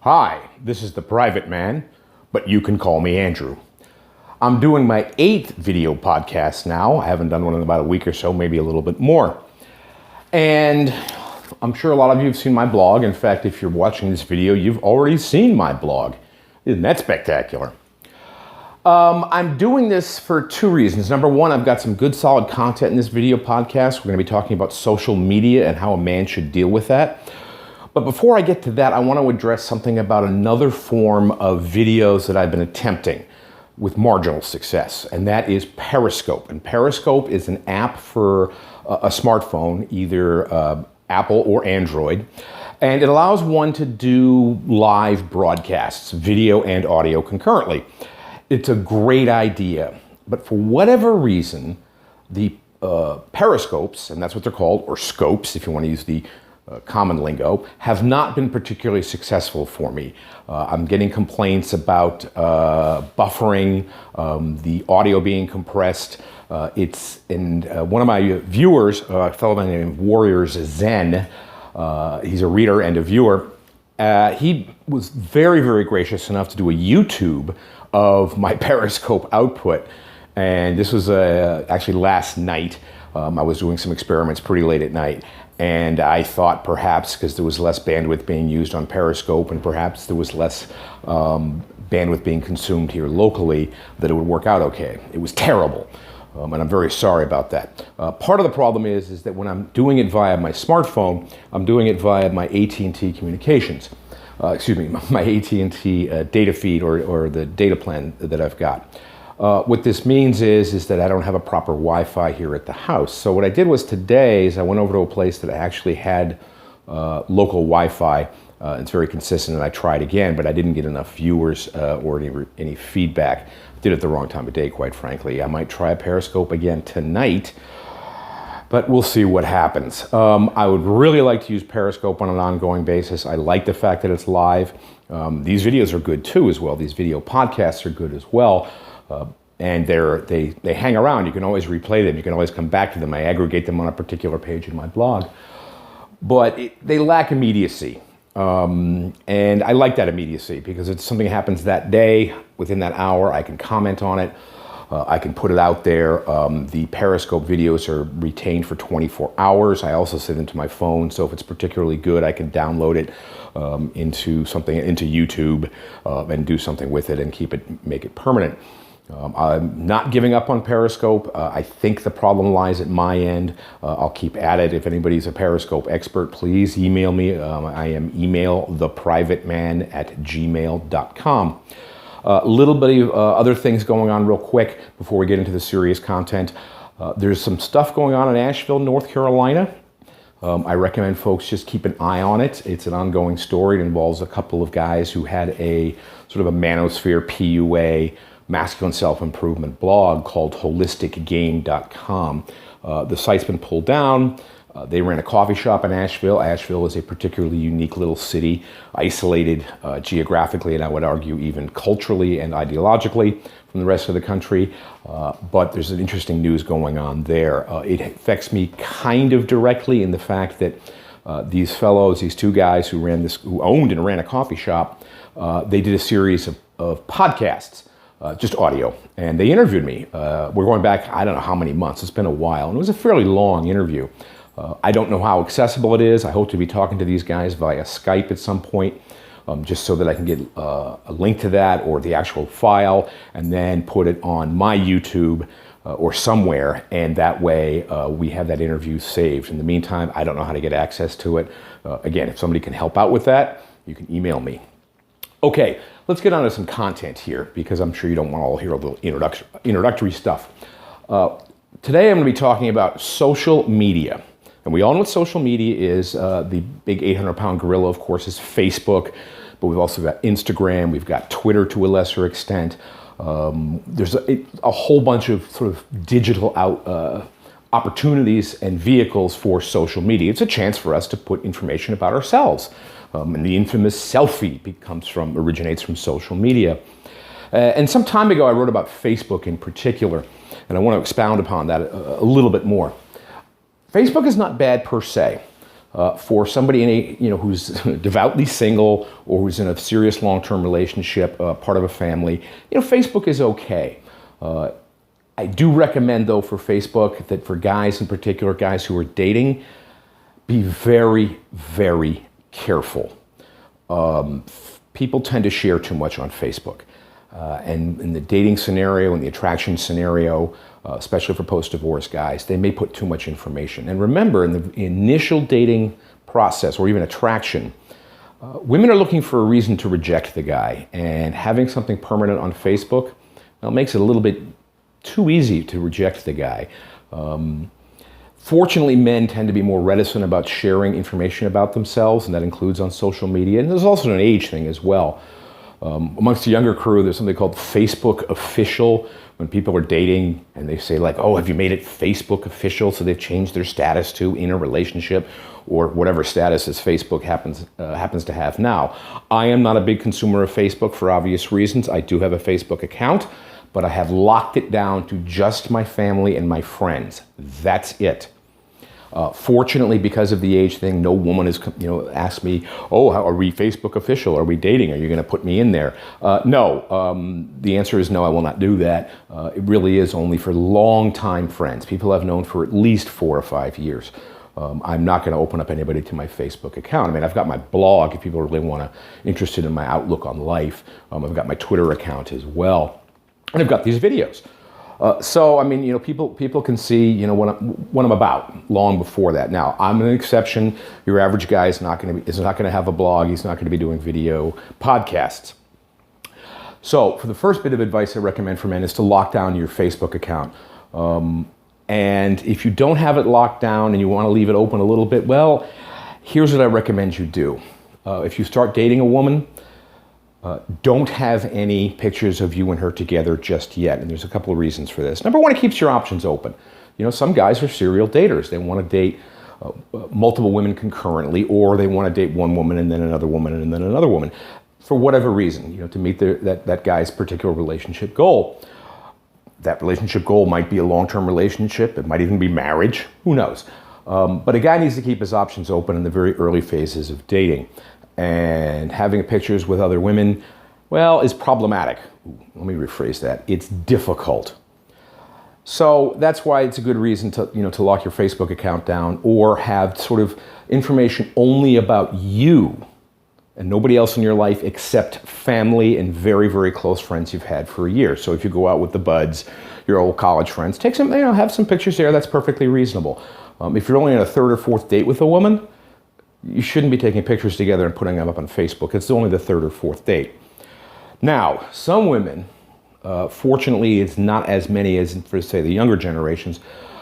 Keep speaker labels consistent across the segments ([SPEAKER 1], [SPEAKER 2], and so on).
[SPEAKER 1] Hi, this is the Private Man, but you can call me Andrew. I'm doing my 8th video podcast now. I haven't done one in about a week or so, maybe a little bit more. And I'm sure a lot of you have seen my blog. In fact, if you're watching this video, you've already seen my blog. Isn't that spectacular? I'm doing this for two reasons. Number one, I've got some good solid content in this video podcast. We're going to be talking about social media and how a man should deal with that. But before I get to that, I want to address something about another form of videos that I've been attempting with marginal success, and that is Periscope. And Periscope is an app for a smartphone, either Apple or Android, and it allows one to do live broadcasts, video and audio concurrently. It's a great idea, but for whatever reason, the periscopes, and that's what they're called, or scopes if you want to use the common lingo, have not been particularly successful for me. I'm getting complaints about buffering, the audio being compressed. One of my viewers, a fellow by the name of Warriors Zen, he's a reader and a viewer, he was very, very gracious enough to do a YouTube of my Periscope output. And this was actually last night. I was doing some experiments pretty late at night. And I thought perhaps because there was less bandwidth being used on Periscope and perhaps there was less bandwidth being consumed here locally, that it would work out okay. It was terrible. And I'm very sorry about that. Part of the problem is that when I'm doing it via my smartphone, I'm doing it via my AT&T communications. My AT&T data feed or the data plan that I've got. What this means is that I don't have a proper Wi-Fi here at the house. So what I did was today is I went over to a place that actually had local Wi-Fi. It's very consistent, and I tried again, but I didn't get enough viewers or any feedback. Did it the wrong time of day, quite frankly. I might try a Periscope again tonight, but we'll see what happens. I would really like to use Periscope on an ongoing basis. I like the fact that it's live. These videos are good too as well. These video podcasts are good as well. And they hang around. You can always replay them. You can always come back to them. I aggregate them on a particular page in my blog. But they lack immediacy. And I like that immediacy because if something happens that day, within that hour, I can comment on it. I can put it out there. The Periscope videos are retained for 24 hours. I also send them to my phone, so if it's particularly good, I can download it into YouTube and do something with it and make it permanent. I'm not giving up on Periscope. I think the problem lies at my end. I'll keep at it. If anybody's a Periscope expert, please email me. I am emailtheprivateman@gmail.com. A little bit of other things going on real quick before we get into the serious content. There's some stuff going on in Asheville, North Carolina. I recommend folks just keep an eye on it. It's an ongoing story. It involves a couple of guys who had a sort of a manosphere PUA masculine self-improvement blog called holisticgain.com. The site's been pulled down. They ran a coffee shop in Asheville. Asheville is a particularly unique little city, isolated geographically, and I would argue even culturally and ideologically from the rest of the country. But there's an interesting news going on there. It affects me kind of directly in the fact that these two guys who owned and ran a coffee shop, they did a series of podcasts. Just audio, and they interviewed me. We're going back, I don't know how many months. It's been a while, and it was a fairly long interview. I don't know how accessible it is. I hope to be talking to these guys via Skype at some point, just so that I can get a link to that or the actual file, and then put it on my YouTube or somewhere, and that way we have that interview saved. In the meantime, I don't know how to get access to it. Again, if somebody can help out with that, you can email me. Okay, let's get on to some content here because I'm sure you don't want to all hear a little introductory stuff. Today I'm going to be talking about social media. And we all know what social media is. The big 800-pound gorilla, of course, is Facebook. But we've also got Instagram. We've got Twitter to a lesser extent. There's a whole bunch of sort of digital opportunities and vehicles for social media. It's a chance for us to put information about ourselves. And the infamous selfie originates from social media. And some time ago, I wrote about Facebook in particular, and I want to expound upon that a little bit more. Facebook is not bad per se. For somebody who's devoutly single or who's in a serious long-term relationship, part of a family, Facebook is okay. I do recommend, though, for Facebook that for guys in particular, guys who are dating, be very, very careful. People tend to share too much on Facebook. And in the dating scenario, in the attraction scenario, especially for post-divorce guys, they may put too much information. And remember, in the initial dating process or even attraction, women are looking for a reason to reject the guy. And having something permanent on Facebook makes it a little bit too easy to reject the guy. Fortunately, men tend to be more reticent about sharing information about themselves, and that includes on social media. And there's also an age thing as well. Amongst the younger crew, there's something called Facebook official. When people are dating and they say like, oh, have you made it Facebook official? So they've changed their status to in a relationship or whatever status as Facebook happens to have now. I am not a big consumer of Facebook for obvious reasons. I do have a Facebook account, but I have locked it down to just my family and my friends. That's it. Fortunately, because of the age thing, no woman has asked me, oh, are we Facebook official? Are we dating? Are you going to put me in there? No. The answer is no, I will not do that. It really is only for long-time friends, people I've known for at least 4 or 5 years. I'm not going to open up anybody to my Facebook account. I mean, I've got my blog if people really interested in my outlook on life. I've got my Twitter account as well. And I've got these videos. So, I mean, people can see, what I'm about long before that. Now, I'm an exception. Your average guy is not going to have a blog. He's not going to be doing video podcasts. So, for the first bit of advice I recommend for men is to lock down your Facebook account. And if you don't have it locked down and you want to leave it open a little bit, well, here's what I recommend you do. If you start dating a woman, don't have any pictures of you and her together just yet. And there's a couple of reasons for this. Number one, it keeps your options open. Some guys are serial daters. They want to date multiple women concurrently, or they want to date one woman and then another woman and then another woman for whatever reason, to meet that guy's particular relationship goal. That relationship goal might be a long-term relationship. It might even be marriage. Who knows? But a guy needs to keep his options open in the very early phases of dating. And having pictures with other women, well, is problematic. Let me rephrase that. It's difficult. So that's why it's a good reason to lock your Facebook account down or have sort of information only about you and nobody else in your life except family and very, very close friends you've had for a year. So if you go out with the buds, your old college friends, take some, have some pictures there. That's perfectly reasonable. If you're only on a 3rd or 4th date with a woman, you shouldn't be taking pictures together and putting them up on Facebook. It's only the 3rd or 4th date. Now, some women, fortunately, it's not as many as for, say, the younger generations,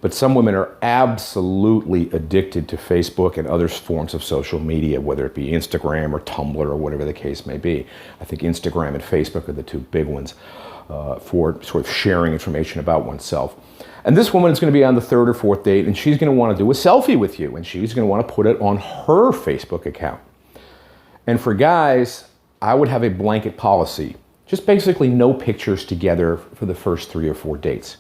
[SPEAKER 1] but some women are absolutely addicted to Facebook and other forms of social media, whether it be Instagram or Tumblr or whatever the case may be. I think Instagram and Facebook are the two big ones for sort of sharing information about oneself. And this woman is going to be on the 3rd or 4th date, and she's going to want to do a selfie with you, and she's going to want to put it on her Facebook account. And for guys, I would have a blanket policy. Just basically no pictures together for the first 3 or 4 dates.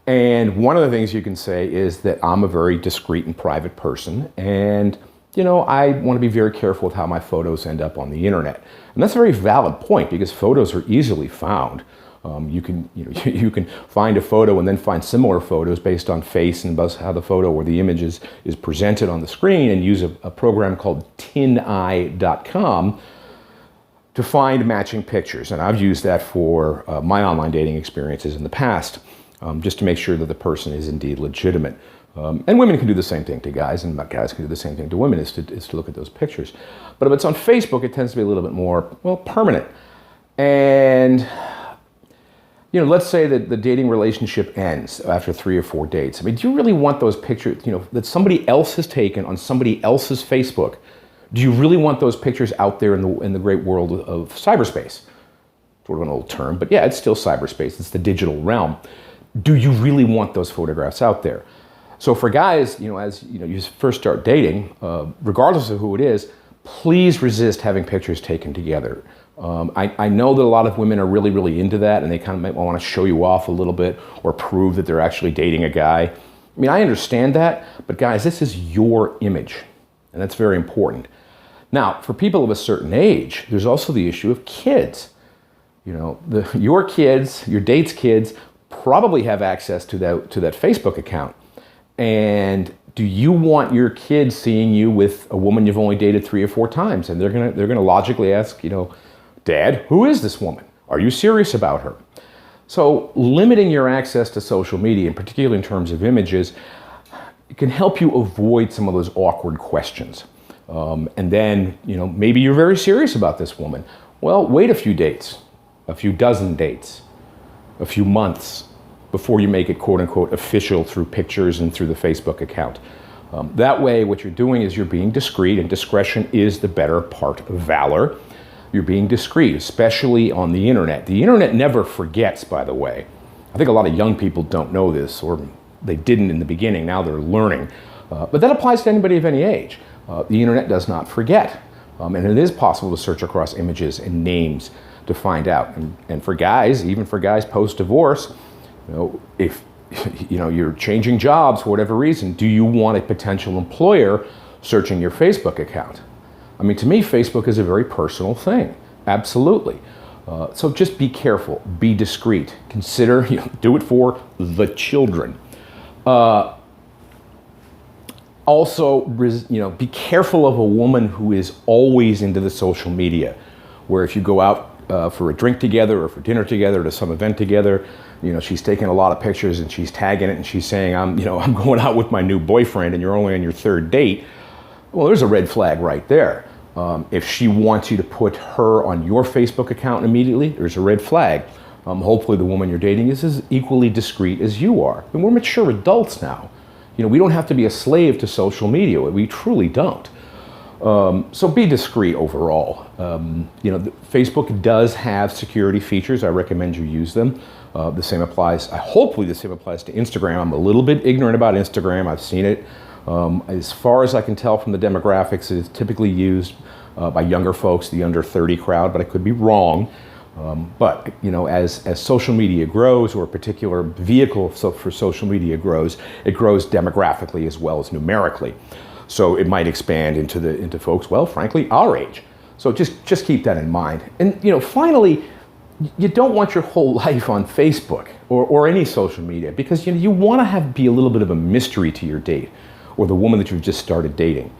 [SPEAKER 1] And one of the things you can say is that I'm a very discreet and private person, and I want to be very careful with how my photos end up on the internet. And that's a very valid point because photos are easily found. You can find a photo and then find similar photos based on face and how the photo or the image is presented on the screen, and use a program called tineye.com to find matching pictures. And I've used that for my online dating experiences in the past, just to make sure that the person is indeed legitimate. And women can do the same thing to guys, and guys can do the same thing to women, is to look at those pictures. But if it's on Facebook, it tends to be a little bit more, permanent. And let's say that the dating relationship ends after 3 or 4 dates. I mean, do you really want those pictures, that somebody else has taken on somebody else's Facebook? Do you really want those pictures out there in the great world of cyberspace? Sort of an old term, but yeah, it's still cyberspace. It's the digital realm. Do you really want those photographs out there? So for guys, as you first start dating, regardless of who it is, please resist having pictures taken together. I know that a lot of women are really, really into that, and they kind of might want to show you off a little bit or prove that they're actually dating a guy. I mean, I understand that, but guys, this is your image. And that's very important. Now, for people of a certain age, there's also the issue of kids. You know, your kids, your date's kids, probably have access to that Facebook account. And do you want your kids seeing you with a woman you've only dated 3 or 4 times? And they're gonna logically ask, you know, Dad, who is this woman? Are you serious about her? So limiting your access to social media, and particularly in terms of images, it can help you avoid some of those awkward questions. And then, you know, maybe you're very serious about this woman. Well, wait a few dates, a few dozen dates, a few months before you make it quote unquote official through pictures and through the Facebook account. That way, what you're doing is you're being discreet, and discretion is the better part of valor. You're being discreet, especially on the internet. The internet never forgets, by the way. I think a lot of young people don't know this, or they didn't in the beginning, now they're learning. But that applies to anybody of any age. The internet does not forget. And it is possible to search across images and names to find out. And for guys, even for guys post-divorce, you know, if you know you're changing jobs for whatever reason, do you want a potential employer searching your Facebook account? I mean, to me, Facebook is a very personal thing. Absolutely. So just be careful, be discreet. Consider, you know, do it for the children. Also, you know, be careful of a woman who is always into the social media, where if you go out for a drink together or for dinner together or to some event together, you know, she's taking a lot of pictures and she's tagging it and she's saying, I'm going out with my new boyfriend, and you're only on your 3rd date. Well, there's a red flag right there. If she wants you to put her on your Facebook account immediately, there's a red flag. Hopefully the woman you're dating is as equally discreet as you are. And we're mature adults now. You know, we don't have to be a slave to social media. We truly don't. So be discreet overall. You know, Facebook does have security features. I recommend you use them. The same applies, hopefully the same applies to Instagram. I'm a little bit ignorant about Instagram. I've seen it. As far as I can tell from the demographics, it is typically used by younger folks, the under 30 crowd, but I could be wrong. But you know, as social media grows, or a particular vehicle for social media grows, it grows demographically as well as numerically. So it might expand into folks, well, frankly, our age. So just keep that in mind. And you know, finally, you don't want your whole life on Facebook or any social media, because you want to be a little bit of a mystery to your date, or the woman that you've just started dating.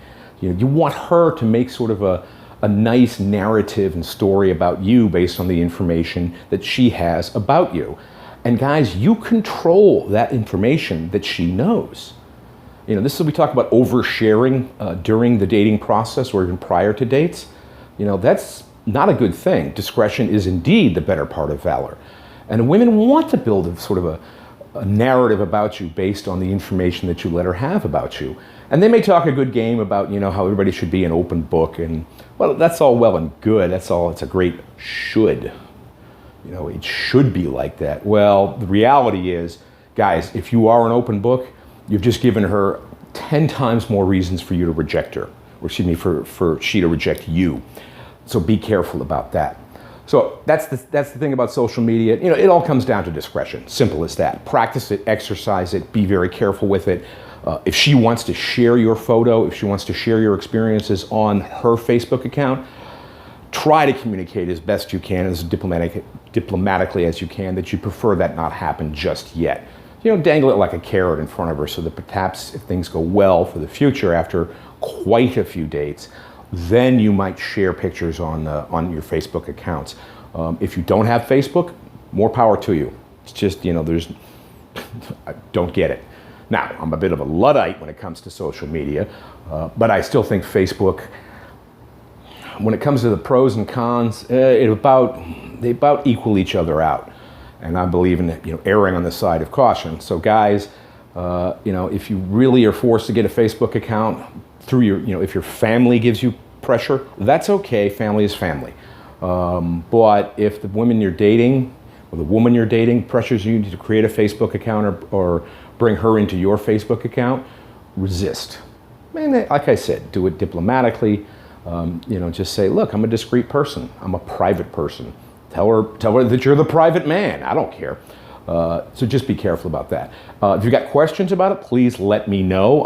[SPEAKER 1] You know, you want her to make sort of a nice narrative and story about you based on the information that she has about you. And guys, you control that information that she knows. You know, this is, we talk about oversharing during the dating process or even prior to dates. You know, that's not a good thing. Discretion is indeed the better part of valor. And women want to build a narrative about you based on the information that you let her have about you. And they may talk a good game about, you know, how everybody should be an open book, and well, that's all well and good. It's a great should. You know, it should be like that. Well, the reality is, guys, if you are an open book, you've just given her 10 times more reasons for you to reject her, or excuse me, for she to reject you. So be careful about that. So that's the thing about social media. You know, it all comes down to discretion. Simple as that. Practice it, exercise it, be very careful with it. If she wants to share your photo, if she wants to share your experiences on her Facebook account, try to communicate as best you can, as diplomatically as you can, that you prefer that not happen just yet. You know, dangle it like a carrot in front of her, so that perhaps if things go well for the future after quite a few dates, then you might share pictures on your Facebook accounts. If you don't have Facebook, more power to you. It's just, you know, I don't get it. Now, I'm a bit of a Luddite when it comes to social media, but I still think Facebook, when it comes to the pros and cons, they about equal each other out. And I believe in, you know, erring on the side of caution. So guys, you know, if you really are forced to get a Facebook account through if your family gives you pressure, that's okay. Family is family. But if the woman you're dating pressures you to create a Facebook account or bring her into your Facebook account, resist. And like I said, do it diplomatically. You know, just say, look, I'm a discreet person. I'm a private person. Tell her that you're the private man. I don't care. So just be careful about that. If you've got questions about it, please let me know.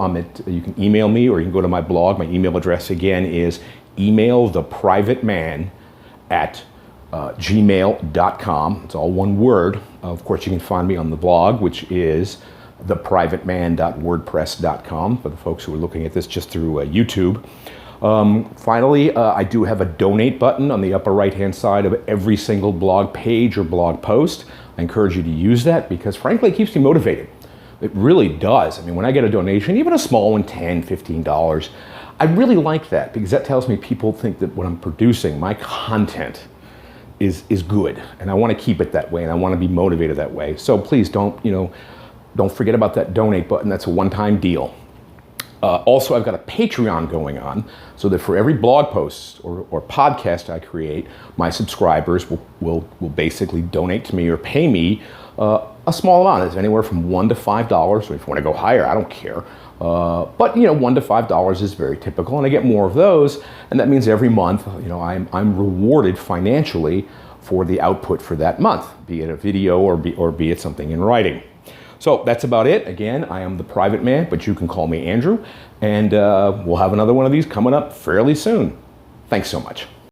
[SPEAKER 1] You can email me or you can go to my blog. My email address again is emailtheprivateman@gmail.com. It's all one word. Of course, you can find me on the blog, which is theprivateman.wordpress.com for the folks who are looking at this just through YouTube. Finally, I do have a donate button on the upper right-hand side of every single blog page or blog post. I encourage you to use that because, frankly, it keeps me motivated. It really does. I mean, when I get a donation, even a small one, $10, $15, I really like that because that tells me people think that what I'm producing, my content, is good. And I want to keep it that way, and I want to be motivated that way. So please don't forget about that donate button. That's a one-time deal. Also, I've got a Patreon going on so that for every blog post or podcast I create, my subscribers will basically donate to me or pay me a small amount. It's anywhere from $1 to $5. So if you want to go higher, I don't care. But $1 to $5 is very typical, and I get more of those, and that means every month, I'm rewarded financially for the output for that month, be it a video or be it something in writing. So that's about it. Again, I am the Private Man, but you can call me Andrew, and we'll have another one of these coming up fairly soon. Thanks so much.